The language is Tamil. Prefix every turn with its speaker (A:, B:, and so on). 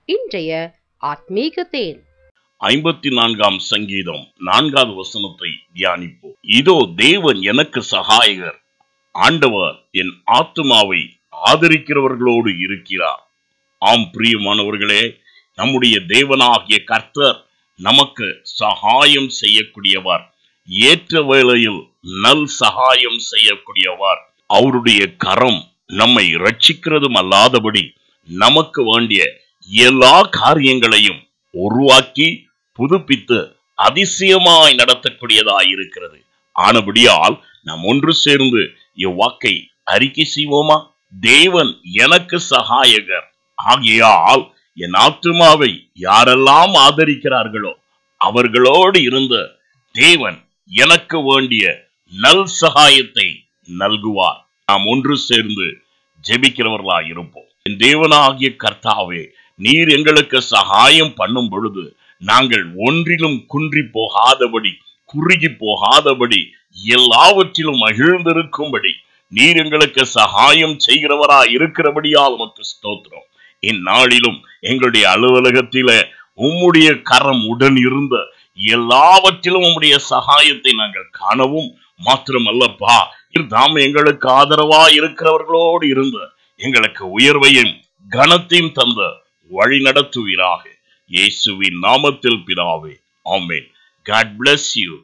A: இன்றைய ஆத்மீக தேன்.
B: 54ஆம் சங்கீதம் 4வது வசனத்தை தியானிப்போம். இதோ தேவன் எனக்கு சகாயகர், ஆண்டவர் என் ஆத்துமாவை ஆதரிக்கிறவர்களோடு இருக்கிறார். ஆம் பிரியமானவர்களே, நம்முடைய தேவனாகிய கர்த்தர் நமக்கு சகாயம் செய்யக்கூடியவர், ஏற்ற வேளையில் நல் சகாயம் செய்யக்கூடியவர். அவருடைய கரம் நம்மை ரட்சிக்கிறதும் அல்லாதபடி நமக்கு வேண்டிய எல்லா காரியங்களையும் உருவாக்கி புதுப்பித்து அதிசயமாய் நடத்தக்கூடியதாய் இருக்கிறது. ஆனபடியால் நாம் ஒன்று சேர்ந்து இவ்வாக்கை அறிக்கை செய்வோமா? தேவன் எனக்கு சகாயகர், ஆகையால் என் ஆத்துமாவை யாரெல்லாம் ஆதரிக்கிறார்களோ அவர்களோடு இருந்த தேவன் எனக்கு வேண்டிய நல் சகாயத்தை நல்குவார். நாம் ஒன்று சேர்ந்து ஜெபிக்கிறவர்களாய் இருப்போம். என் தேவனாகிய கர்த்தாவே, நீர் எங்களுக்கு சகாயம் பண்ணும் பொழுது நாங்கள் ஒன்றிலும் குன்றி போகாதபடி, குறுகி போகாதபடி, எல்லாவற்றிலும் மகிழ்ந்திருக்கும்படி நீர் எங்களுக்கு சகாயம் செய்கிறவராய் இருக்கிறபடியால் உமக்கு ஸ்தோத்திரம். இந்நாளிலும் எங்களுடைய அலுவலகத்தில உம்முடைய கரம் உடன் இருந்த எல்லாவற்றிலும் உம்முடைய சகாயத்தை நாங்கள் காணவும் மாத்திரமல்லப்பா, தாம் எங்களுக்கு ஆதரவா இருக்கிறவர்களோடு இருந்த எங்களுக்கு உயர்வையும் கனத்தையும் தந்த வழி நடத்துவீராக. இயேசுவின் நாமத்தில் பிதாவே, ஆமென். God bless you.